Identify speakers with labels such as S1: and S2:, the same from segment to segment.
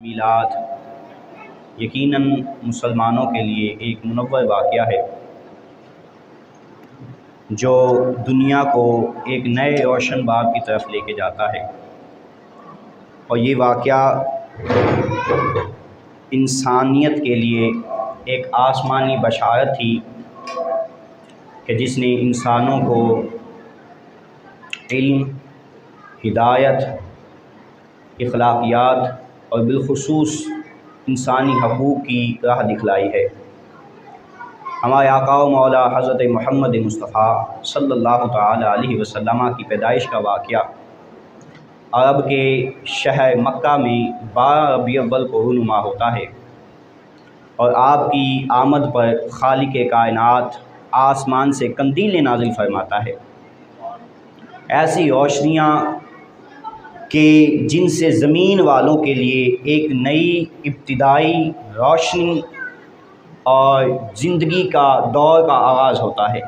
S1: میلاد یقیناً مسلمانوں کے لیے ایک منور واقعہ ہے جو دنیا کو ایک نئے روشن باب کی طرف لے کے جاتا ہے، اور یہ واقعہ انسانیت کے لیے ایک آسمانی بشارت تھی کہ جس نے انسانوں کو علم، ہدایت، اخلاقیات اور بالخصوص انسانی حقوق کی راہ دکھلائی ہے۔ ہمارے آقا و مولا حضرت محمد مصطفیٰ صلی اللہ تعالی علیہ وسلم کی پیدائش کا واقعہ عرب کے شہر مکہ میں 12 ربیع الاول کو رونما ہوتا ہے، اور آپ کی آمد پر خالق کائنات آسمان سے قندیل نازل فرماتا ہے، ایسی روشنیاں کہ جن سے زمین والوں کے لیے ایک نئی ابتدائی روشنی اور زندگی کا دور کا آغاز ہوتا ہے۔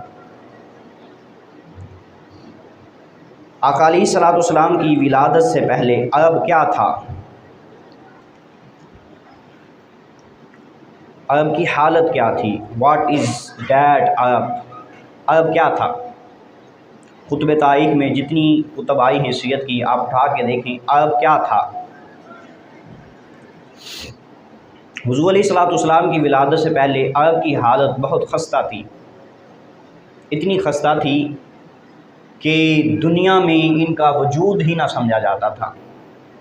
S1: آقا علیہ الصلوۃ والسلام کی ولادت سے پہلے عرب کیا تھا؟ عرب کی حالت کیا تھی؟ واٹ از دیٹ عرب؟ عرب کیا تھا؟ کتب تاریخ میں جتنی کتب آئی ہیں سیرت کی، آپ اٹھا کے دیکھیں عرب کیا تھا۔ حضور علیہ الصلوۃ والسلام کی ولادت سے پہلے عرب کی حالت بہت خستہ تھی، اتنی خستہ تھی کہ دنیا میں ان کا وجود ہی نہ سمجھا جاتا تھا۔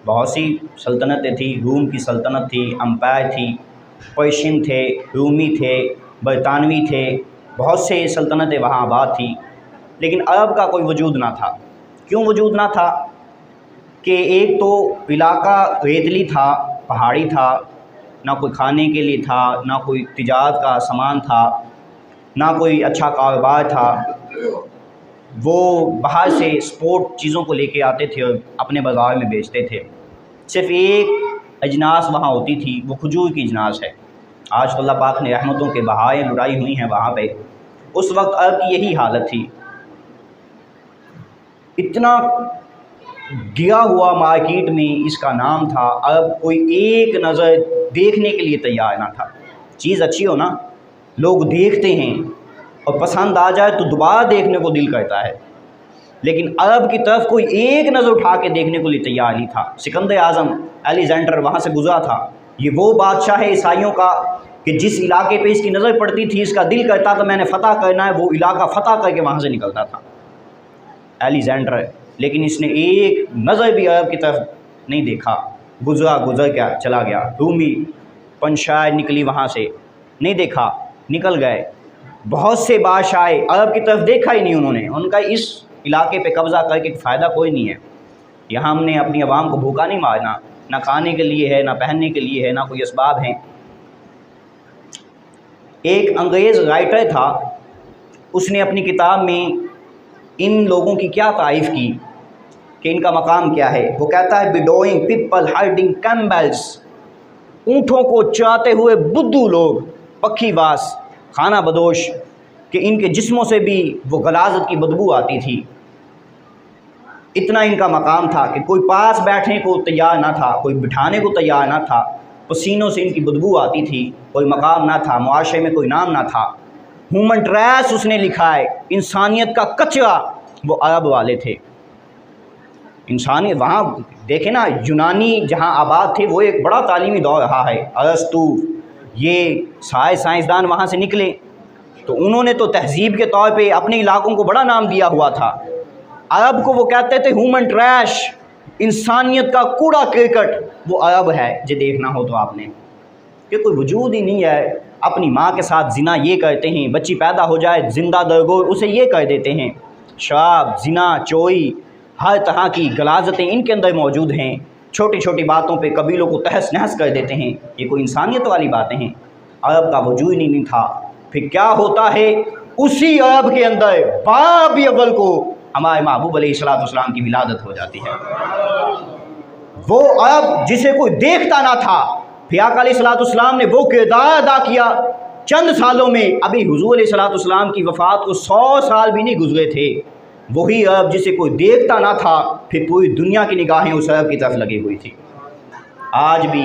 S1: بہت سی سلطنتیں تھیں، روم کی سلطنت تھی، امپائر تھی، پرشین تھے، رومی تھے، برطانوی تھے، بہت سے سلطنتیں وہاں آباد تھیں، لیکن عرب کا کوئی وجود نہ تھا۔ کیوں وجود نہ تھا؟ کہ ایک تو علاقہ ریتلی تھا، پہاڑی تھا، نہ کوئی کھانے کے لیے تھا، نہ کوئی تجارت کا سامان تھا، نہ کوئی اچھا کاروبار تھا۔ وہ باہر سے اسپورٹ چیزوں کو لے کے آتے تھے اور اپنے بازار میں بیچتے تھے۔ صرف ایک اجناس وہاں ہوتی تھی، وہ کھجور کی اجناس ہے۔ آج تو اللہ پاک نے رحمتوں کے بہائیں لڑائی ہوئی ہیں وہاں پہ، اس وقت عرب کی یہی حالت تھی۔ اتنا گرا ہوا مارکیٹ میں اس کا نام تھا عرب، کوئی ایک نظر دیکھنے کے لیے تیار نہ تھا۔ چیز اچھی ہو نا، لوگ دیکھتے ہیں اور پسند آ جائے تو دوبارہ دیکھنے کو دل کرتا ہے، لیکن عرب کی طرف کوئی ایک نظر اٹھا کے دیکھنے کو لیے تیار نہیں تھا۔ سکندر اعظم الیگزینڈر وہاں سے گزرا تھا، یہ وہ بادشاہ ہے عیسائیوں کا کہ جس علاقے پہ اس کی نظر پڑتی تھی اس کا دل کرتا تھا میں نے فتح کرنا ہے، وہ علاقہ فتح کر کے وہاں سے نکلتا تھا الیگزینڈر، لیکن اس نے ایک نظر بھی عرب کی طرف نہیں دیکھا، گزر گیا، چلا گیا۔ رومی پنشائر نکلی وہاں سے، نہیں دیکھا، نکل گئے۔ بہت سے بادشاہ عرب کی طرف دیکھا ہی نہیں انہوں نے، ان کا اس علاقے پہ قبضہ کر کے فائدہ کوئی نہیں ہے، یہاں ہم نے اپنی عوام کو بھوکا نہیں مارنا، نہ کھانے کے لیے ہے، نہ پہننے کے لیے ہے، نہ کوئی اسباب ہیں۔ ایک انگریز رائٹر تھا، اس نے اپنی کتاب میں ان لوگوں کی کیا تعریف کی کہ ان کا مقام کیا ہے۔ وہ کہتا ہے بیڈوئنگ پیپل ہائڈنگ کیمبلز، اونٹوں کو چراتے ہوئے بدھو لوگ، پکھی باز، کھانا بدوش، کہ ان کے جسموں سے بھی وہ غلاظت کی بدبو آتی تھی۔ اتنا ان کا مقام تھا کہ کوئی پاس بیٹھنے کو تیار نہ تھا، کوئی بٹھانے کو تیار نہ تھا، پسینوں سے ان کی بدبو آتی تھی، کوئی مقام نہ تھا، معاشرے میں کوئی نام نہ تھا۔ ہیومن ٹریس اس نے لکھا ہے، انسانیت کا کچرا، وہ عرب والے تھے۔ انسانی وہاں دیکھیں نا، یونانی جہاں آباد تھے وہ ایک بڑا تعلیمی دور رہا ہے، ارسطو، یہ سارے سائنسدان وہاں سے نکلے، تو انہوں نے تو تہذیب کے طور پہ اپنے علاقوں کو بڑا نام دیا ہوا تھا۔ عرب کو وہ کہتے تھے ہیومن ٹریش، انسانیت کا کوڑا کرکٹ، وہ عرب ہے جو دیکھنا ہو تو آپ نے، کہ کوئی وجود ہی نہیں ہے۔ اپنی ماں کے ساتھ زنا یہ کرتے ہیں، بچی پیدا ہو جائے زندہ درگور اسے یہ کر دیتے ہیں۔ شراب، زنا، چوری، ہر طرح کی غلاظتیں ان کے اندر موجود ہیں، چھوٹی چھوٹی باتوں پہ قبیلوں کو تہس نہس کر دیتے ہیں۔ یہ کوئی انسانیت والی باتیں ہیں؟ عرب کا وجود ہی نہیں تھا۔ پھر کیا ہوتا ہے؟ اسی عرب کے اندر 12 ربیع الاول کو ہمارے محبوب علیہ الصلوۃ والسلام کی ولادت ہو جاتی ہے۔ وہ عرب جسے کوئی دیکھتا نہ تھا، پھر آقا علیہ الصلوۃ والسلام نے وہ کردار ادا کیا چند سالوں میں۔ ابھی حضور علیہ الصلوۃ والسلام کی وفات کو 100 سال بھی نہیں گزرے تھے، وہی عرب جسے کوئی دیکھتا نہ تھا، پھر پوری دنیا کی نگاہیں اس عرب کی طرف لگی ہوئی تھی۔ آج بھی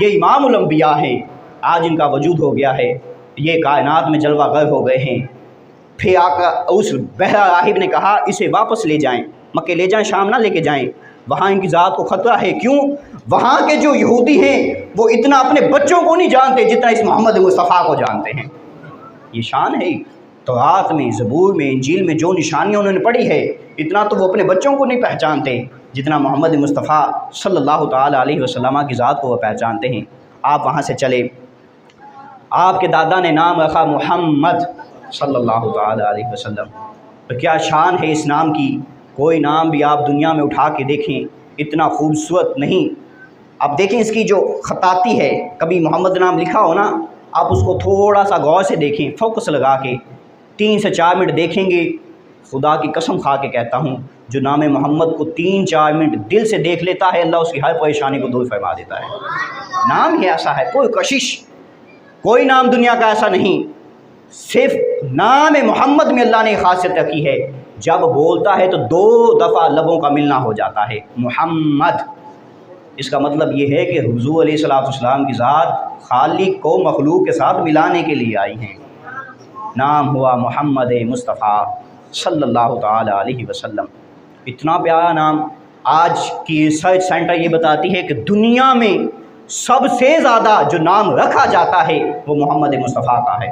S1: یہ امام الانبیاء ہیں، آج ان کا وجود ہو گیا ہے، یہ کائنات میں جلوہ گر ہو گئے ہیں۔ پھر آقا اس بہرا راہب نے کہا اسے واپس لے جائیں، مکے لے جائیں، شام نہ لے کے جائیں، وہاں ان کی ذات کو خطرہ ہے۔ کیوں؟ وہاں کے جو یہودی ہیں وہ اتنا اپنے بچوں کو نہیں جانتے جتنا اس محمد مصطفیٰ کو جانتے ہیں۔ یہ شان ہے، تورات میں، زبور میں، انجیل میں جو نشانیاں انہوں نے پڑھی ہے، اتنا تو وہ اپنے بچوں کو نہیں پہچانتے جتنا محمد مصطفیٰ صلی اللہ تعالیٰ علیہ وسلم کی ذات کو وہ پہچانتے ہیں۔ آپ وہاں سے چلے، آپ کے دادا نے نام رکھا محمد صلی اللہ تعالیٰ علیہ وسلم۔ تو کیا شان ہے اس نام کی، کوئی نام بھی آپ دنیا میں اٹھا کے دیکھیں اتنا خوبصورت نہیں۔ آپ دیکھیں اس کی جو خطاطی ہے، کبھی محمد نام لکھا ہو نا، آپ اس کو تھوڑا سا غور سے دیکھیں، فوکس لگا کے 3 سے 4 منٹ دیکھیں گے، خدا کی قسم کھا کے کہتا ہوں جو نام محمد کو 3-4 منٹ دل سے دیکھ لیتا ہے، اللہ اس کی ہر پریشانی کو دور فرما دیتا ہے۔ نام ہی ایسا ہے، کوئی کشش، کوئی نام دنیا کا ایسا نہیں، صرف نام محمد میں اللہ نے خاصیت رکھی ہے، جب بولتا ہے تو 2 دفعہ لبوں کا ملنا ہو جاتا ہے، محمد۔ اس کا مطلب یہ ہے کہ حضور علیہ السلام کی ذات خالق کو مخلوق کے ساتھ ملانے کے لیے آئی ہیں۔ نام ہوا محمد مصطفیٰ صلی اللہ تعالیٰ علیہ وسلم۔ اتنا پیارا نام۔ آج کی ریسرچ سینٹر یہ بتاتی ہے کہ دنیا میں سب سے زیادہ جو نام رکھا جاتا ہے وہ محمد مصطفیٰ کا ہے۔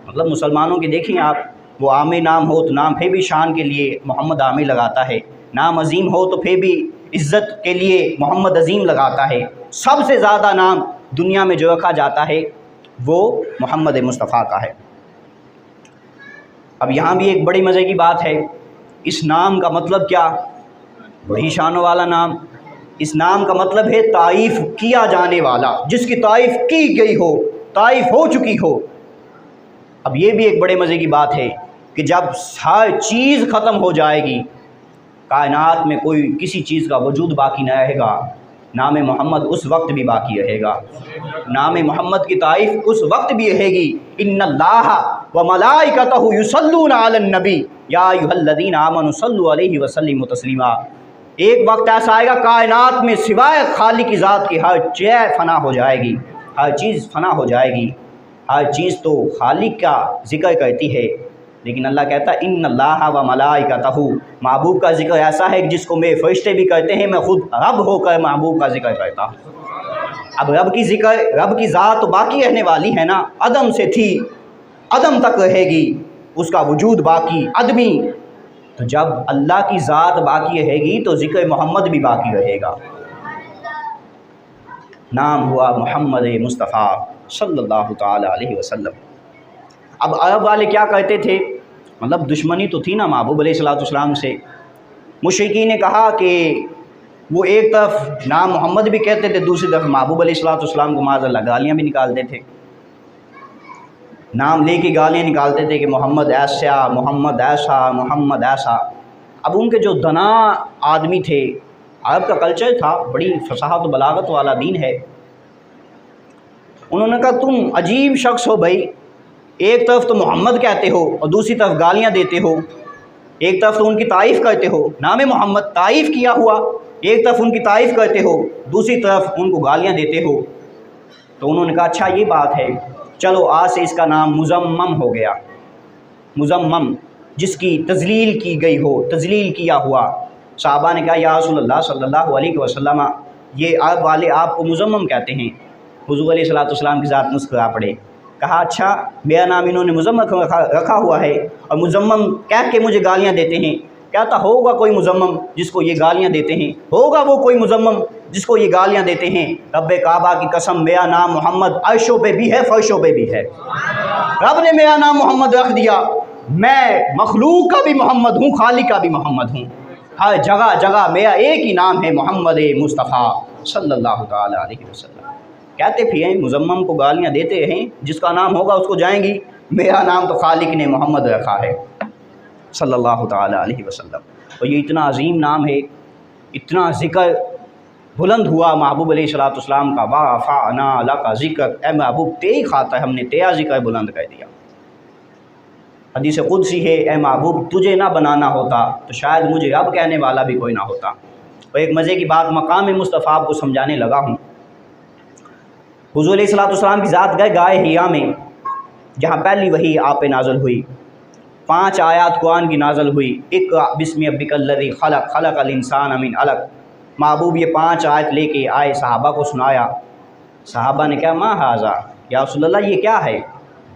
S1: مطلب مسلمانوں کے دیکھیں آپ، وہ عامی نام ہو تو نام پھر بھی شان کے لیے محمد عامی لگاتا ہے، نام عظیم ہو تو پھر بھی عزت کے لیے محمد عظیم لگاتا ہے۔ سب سے زیادہ نام دنیا میں جو رکھا جاتا ہے وہ محمد مصطفیٰ کا ہے۔ اب یہاں بھی ایک بڑی مزے کی بات ہے، اس نام کا مطلب کیا؟ بڑی شانوں والا نام۔ اس نام کا مطلب ہے تعریف کیا جانے والا، جس کی تعریف کی گئی ہو، تعریف ہو چکی ہو۔ اب یہ بھی ایک بڑے مزے کی بات ہے کہ جب ہر چیز ختم ہو جائے گی، کائنات میں کوئی کسی چیز کا وجود باقی نہ رہے گا، نام محمد اس وقت بھی باقی رہے گا، نام محمد کی تعریف اس وقت بھی رہے گی۔ ان اللہ وملائکتہ یصلون علی النبی یا ایھا الذین آمنوا صلوا علیہ وسلموا تسلیما۔ ایک وقت ایسا آئے گا کائنات میں سوائے خالق کی ذات کی ہر چیز فنا ہو جائے گی، ہر چیز فنا ہو جائے گی، ہر چیز تو خالق کا ذکر کرتی ہے، لیکن اللہ کہتا ہے ان اللہ و ملائکتہ، محبوب کا ذکر ایسا ہے جس کو میرے فرشتے بھی کرتے ہیں، میں خود رب ہو کر محبوب کا ذکر کرتا ہوں۔ اب رب کی ذات تو باقی رہنے والی ہے نا، عدم سے تھی، عدم تک رہے گی، اس کا وجود باقی عدمی۔ تو جب اللہ کی ذات باقی رہے گی تو ذکر محمد بھی باقی رہے گا۔ نام ہوا محمد مصطفیٰ صلی اللہ تعالیٰ علیہ وسلم۔ اب عرب والے کیا کرتے تھے؟ مطلب دشمنی تو تھی نا محبوب علیہ السلام سے۔ مشرکین نے کہا کہ وہ ایک طرف نام محمد بھی کہتے تھے، دوسری طرف محبوب علیہ السلام کو معاذ اللہ گالیاں بھی نکالتے تھے، نام لے کے گالیاں نکالتے تھے کہ محمد ایسا، محمد ایسا، محمد ایسا۔ اب ان کے جو دنا آدمی تھے، عرب کا کلچر تھا، بڑی فصاحت و بلاغت والا دین ہے، انہوں نے کہا تم عجیب شخص ہو بھائی، ایک طرف تو محمد کہتے ہو اور دوسری طرف گالیاں دیتے ہو، ایک طرف تو ان کی تعریف کرتے ہو، نام محمد تعریف کیا ہوا، ایک طرف ان کی تعریف کرتے ہو، دوسری طرف ان کو گالیاں دیتے ہو۔ تو انہوں نے کہا اچھا یہ بات ہے، چلو آج سے اس کا نام مزمم ہو گیا۔ مزمم جس کی تذلیل کی گئی ہو، تذلیل کیا ہوا۔ صحابہ نے کہا یا رسول اللہ صلی اللہ علیہ وسلم، یہ عرب والے آپ کو مزمم کہتے ہیں۔ حضور علیہ السلام کی ذات مسکرا پڑے، کہا اچھا میرا نام انہوں نے مزمم رکھا ہوا ہے اور مزمم کہہ کے مجھے گالیاں دیتے ہیں۔ کہتا ہوگا کوئی مزمم جس کو یہ گالیاں دیتے ہیں، ہوگا وہ کوئی مزمم جس کو یہ گالیاں دیتے ہیں۔ رب کعبہ کی قسم میرا نام محمد عرشوں پہ بھی ہے، فرشوں پہ بھی ہے۔ رب نے میرا نام محمد رکھ دیا، میں مخلوق کا بھی محمد ہوں، خالق کا بھی محمد ہوں، ہر جگہ جگہ میرا ایک ہی نام ہے محمد مصطفیٰ صلی اللہ تعالیٰ علیہ وسلم۔ کہتے پھر مزمم کو گالیاں دیتے ہیں، جس کا نام ہوگا اس کو جائیں گی، میرا نام تو خالق نے محمد رکھا ہے صلی اللہ تعالیٰ علیہ وسلم۔ اور یہ اتنا عظیم نام ہے، اتنا ذکر بلند ہوا محبوب علیہ السلام کا، وَرَفَعْنَا لَكَ ذِكْرَكَ، اے محبوب تیری خاطر ہم نے تیرا ذکر بلند کر دیا۔ حدیث قدسی ہے، اے محبوب تجھے نہ بنانا ہوتا تو شاید مجھے رب کہنے والا بھی کوئی نہ ہوتا۔ اور ایک مزے کی بات مقام مصطفیٰ آپ کو سمجھانے لگا ہوں۔ حضور علیہ الصلوۃ والسلام کی ذات گئے گائے ہیا میں، جہاں پہلی وحی آپ پہ نازل ہوئی، 5 آیات قرآن کی نازل ہوئی، اقرأ بسم ربک الذی خلق، خلق الانسان من علق۔ محبوب یہ 5 آیت لے کے آئے، صحابہ کو سنایا، صحابہ نے کہا ما ھذا، یا رسول اللہ یہ کیا ہے،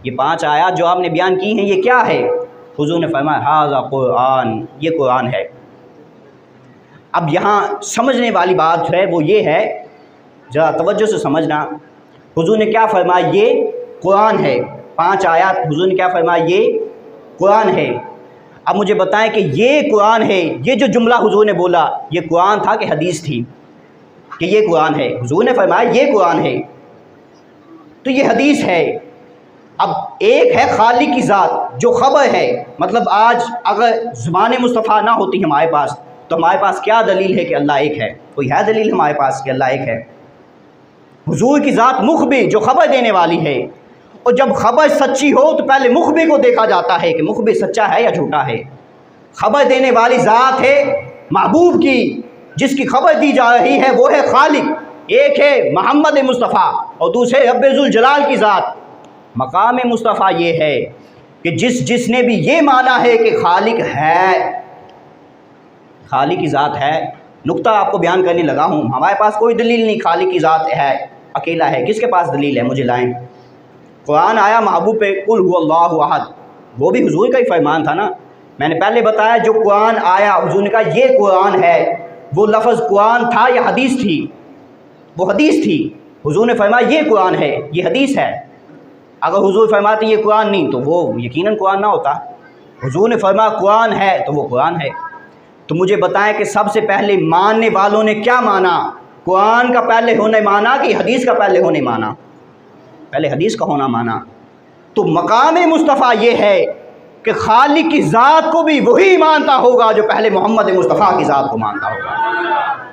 S1: یہ 5 آیات جو آپ نے بیان کی ہیں یہ کیا ہے؟ حضور نے فرمایا ھذا قرآن، یہ قرآن ہے۔ اب یہاں سمجھنے والی بات جو ہے وہ یہ ہے، ذرا توجہ سے سمجھنا، حضور نے کیا فرمایا یہ قرآن ہے، 5 آیات حضور نے کیا فرمایا یہ قرآن ہے۔ اب مجھے بتائیں کہ یہ قرآن ہے، یہ جو جملہ حضور نے بولا یہ قرآن تھا کہ حدیث تھی؟ کہ یہ قرآن ہے، حضور نے فرمایا یہ قرآن ہے تو یہ حدیث ہے۔ اب ایک ہے خالق کی ذات جو خبر ہے، مطلب آج اگر زبان مصطفیٰ نہ ہوتی ہمارے پاس تو ہمارے پاس کیا دلیل ہے کہ اللہ ایک ہے؟ کوئی ہے دلیل ہمارے پاس کہ اللہ ایک ہے؟ حضور کی ذات مخبر جو خبر دینے والی ہے، اور جب خبر سچی ہو تو پہلے مخبر کو دیکھا جاتا ہے کہ مخبر سچا ہے یا جھوٹا ہے۔ خبر دینے والی ذات ہے محبوب کی، جس کی خبر دی جا رہی ہے وہ ہے خالق، ایک ہے محمد مصطفیٰ اور دوسرے رب ذوالجلال کی ذات۔ مقام مصطفیٰ یہ ہے کہ جس نے بھی یہ مانا ہے کہ خالق ہے، خالق کی ذات ہے، نقطہ آپ کو بیان کرنے لگا ہوں، ہمارے پاس کوئی دلیل نہیں خالق کی ذات ہے، اکیلا ہے، کس کے پاس دلیل ہے؟ مجھے لائیں۔ قرآن آیا محبوب پہ قل هو اللہ احد، وہ بھی حضور کا ہی فرمان تھا نا، میں نے پہلے بتایا جو قرآن آیا حضور نے کہا یہ قرآن ہے، وہ لفظ قرآن تھا یا حدیث تھی؟ وہ حدیث تھی، حضور نے فرمایا یہ قرآن ہے، یہ حدیث ہے۔ اگر حضور فرماتے یہ قرآن نہیں تو وہ یقیناً قرآن نہ ہوتا، حضور نے فرمایا قرآن ہے تو وہ قرآن ہے۔ تو مجھے بتائیں کہ سب سے پہلے ماننے والوں نے کیا مانا؟ قرآن کا پہلے ہونے مانا کہ حدیث کا پہلے ہونے مانا؟ پہلے حدیث کا ہونا مانا۔ تو مقام مصطفیٰ یہ ہے کہ خالق کی ذات کو بھی وہی مانتا ہوگا جو پہلے محمد مصطفیٰ کی ذات کو مانتا ہوگا۔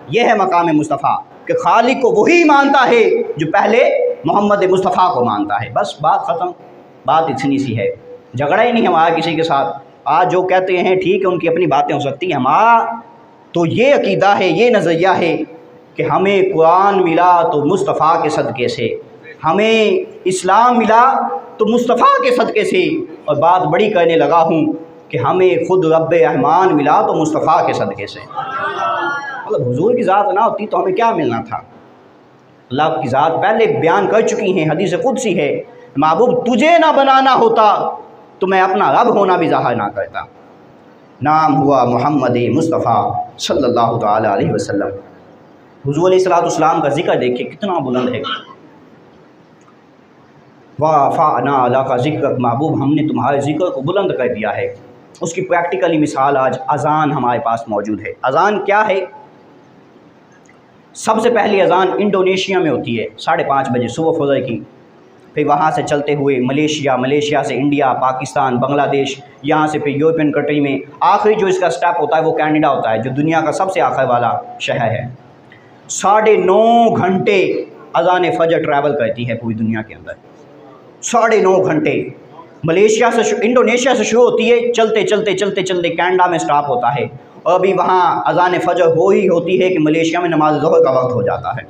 S1: یہ ہے مقام مصطفیٰ کہ خالق کو وہی مانتا ہے جو پہلے محمد مصطفیٰ کو مانتا ہے۔ بس بات ختم، بات اتنی سی ہے، جھگڑا ہی نہیں ہمارا کسی کے ساتھ۔ آج جو کہتے ہیں ٹھیک ہے ان کی اپنی باتیں ہو سکتی ہیں، ہمارا تو یہ عقیدہ ہے، یہ نظریہ ہے کہ ہمیں قرآن ملا تو مصطفیٰ کے صدقے سے، ہمیں اسلام ملا تو مصطفیٰ کے صدقے سے، اور بات بڑی کرنے لگا ہوں کہ ہمیں خود رب رحمان ملا تو مصطفیٰ کے صدقے سے۔ مطلب حضور کی ذات نہ ہوتی تو ہمیں کیا ملنا تھا؟ اللہ کی ذات پہلے بیان کر چکی ہیں، حدیث قدسی ہے، محبوب تجھے نہ بنانا ہوتا تو میں اپنا رب ہونا بھی ظاہر نہ کرتا۔ نام ہوا محمد مصطفیٰ صلی اللہ تعالیٰ علیہ وسلم۔ حضور علیہ الصلوۃ والسلام کا ذکر دیکھیں کتنا بلند ہے۔ وَرَفَعْنَا لَكَ ذِكْرَكَ، محبوب ہم نے تمہارے ذکر کو بلند کر دیا ہے۔ اس کی پریکٹیکلی مثال آج اذان ہمارے پاس موجود ہے۔ اذان کیا ہے؟ سب سے پہلی اذان انڈونیشیا میں ہوتی ہے 5:30 بجے صبح فجر کی، پھر وہاں سے چلتے ہوئے ملیشیا سے انڈیا، پاکستان، بنگلہ دیش، یہاں سے پھر یورپین کنٹری میں، آخری جو اس کا سٹیپ ہوتا ہے وہ کینیڈا ہوتا ہے جو دنیا کا سب سے آخر والا شہر ہے۔ 9.5 گھنٹے اذان فجر ٹریول کرتی ہے پوری دنیا کے اندر، 9.5 گھنٹے۔ انڈونیشیا سے شروع ہوتی ہے، چلتے کینیڈا میں سٹاپ ہوتا ہے، اور ابھی وہاں اذان فجر ہوتی ہے کہ ملیشیا میں نماز ظہر کا وقت ہو جاتا ہے۔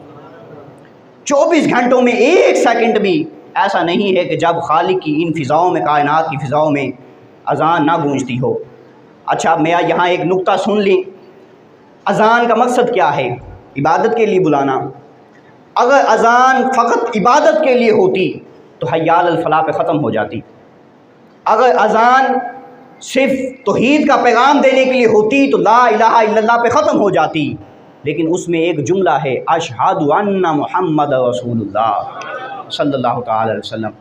S1: 24 گھنٹوں میں 1 سیکنڈ بھی ایسا نہیں ہے کہ جب خالق کی ان فضاؤں میں، کائنات کی فضاؤں میں اذان نہ گونجتی ہو۔ اچھا میرا یہاں ایک نقطہ سن لیں، اذان کا مقصد کیا ہے؟ عبادت کے لیے بلانا۔ اگر اذان فقط عبادت کے لیے ہوتی تو حی علی الفلاح پہ ختم ہو جاتی۔ اگر اذان صرف توحید کا پیغام دینے کے لیے ہوتی تو لا الہ الا اللہ پہ ختم ہو جاتی، لیکن اس میں ایک جملہ ہے اشہد ان محمد رسول اللہ صلی اللہ تعالی علیہ وسلم۔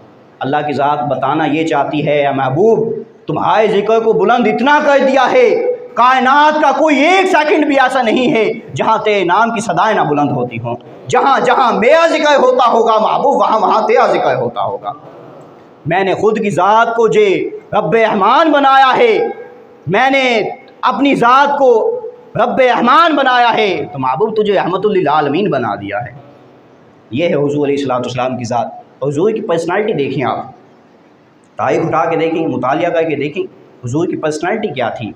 S1: اللہ کی ذات بتانا یہ چاہتی ہے اے محبوب تمہارے ذکر کو بلند اتنا کر دیا ہے، کائنات کا کوئی 1 سیکنڈ بھی ایسا نہیں ہے جہاں تیرے نام کی صدائیں نہ بلند ہوتی ہوں۔ جہاں جہاں میرا ذکر ہوتا ہوگا محبوب وہاں وہاں تیرا ذکر ہوتا ہوگا۔ میں نے خود کی ذات کو جو رب رحمان بنایا ہے، میں نے اپنی ذات کو رب رحمان بنایا ہے تو محبوب تجھے رحمت للعالمین بنا دیا ہے۔ یہ ہے حضور علیہ الصلوۃ والسلام کی ذات۔ حضور کی پرسنالٹی دیکھیں، آپ تاریخ اٹھا کے دیکھیں، مطالعہ کر کے دیکھیں حضور کی پرسنالٹی کیا تھی،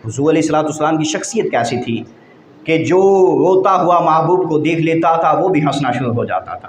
S1: حضور علیہ الصلوۃ والسلام کی شخصیت کیسی تھی کہ جو روتا ہوا محبوب کو دیکھ لیتا تھا وہ بھی ہنسنا شروع ہو جاتا تھا۔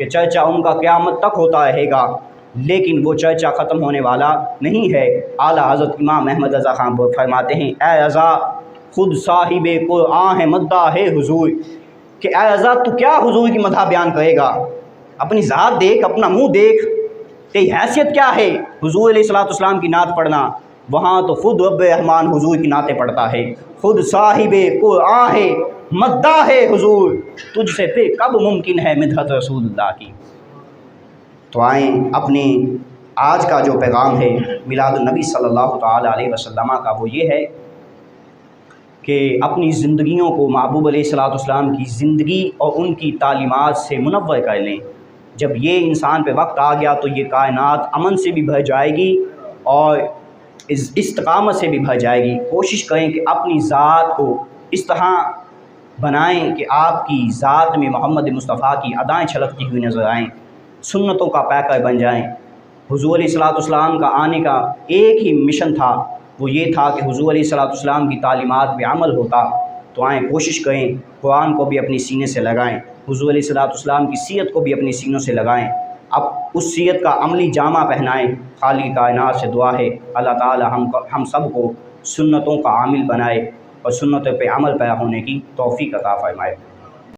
S1: کہ چرچا ان کا قیامت تک ہوتا رہے گا، لیکن وہ چرچا ختم ہونے والا نہیں ہے۔ اعلیٰ حضرت امام احمد رضا خان فرماتے ہیں، اے رضا خود صاحب قرآن ہے مداح ہے حضور، کہ اے رضا تو کیا حضور کی مدح بیان کرے گا، اپنی ذات دیکھ، اپنا منہ دیکھ، تیری حیثیت کیا ہے حضور علیہ السلام کی نعت پڑھنا؟ وہاں تو خود رب رحمان حضور کی نعتیں پڑھتا ہے، خود صاحب قرآن ہے مداح ہے حضور، تجھ سے پھر کب ممکن ہے مدحت رسول اللہ کی؟ تو آئیں اپنی آج کا جو پیغام ہے میلاد النبی صلی اللہ تعالیٰ علیہ وسلم کا، وہ یہ ہے کہ اپنی زندگیوں کو محبوب علیہ السلام کی زندگی اور ان کی تعلیمات سے منور کر لیں۔ جب یہ انسان پہ وقت آ گیا تو یہ کائنات امن سے بھی بھر جائے گی اور استقامت سے بھی بھر جائے گی۔ کوشش کریں کہ اپنی ذات کو اس طرح بنائیں کہ آپ کی ذات میں محمد مصطفیٰ کی ادائیں چھلکتی ہوئی نظر آئیں، سنتوں کا پیکر بن جائیں۔ حضور علیہ السلام کا آنے کا ایک ہی مشن تھا، وہ یہ تھا کہ حضور علیہ السلام کی تعلیمات پہ عمل ہوتا۔ تو آئیں کوشش کریں قرآن کو بھی اپنی سینے سے لگائیں، حضور علیہ السلام کی سیرت کو بھی اپنی سینوں سے لگائیں، اب اس سیرت کا عملی جامہ پہنائیں۔ خالق کائنات سے دعا ہے اللہ تعالی ہم سب کو سنتوں کا عامل بنائے اور سنتوں پہ عمل پیرا ہونے کی توفیق عطا فرمائے۔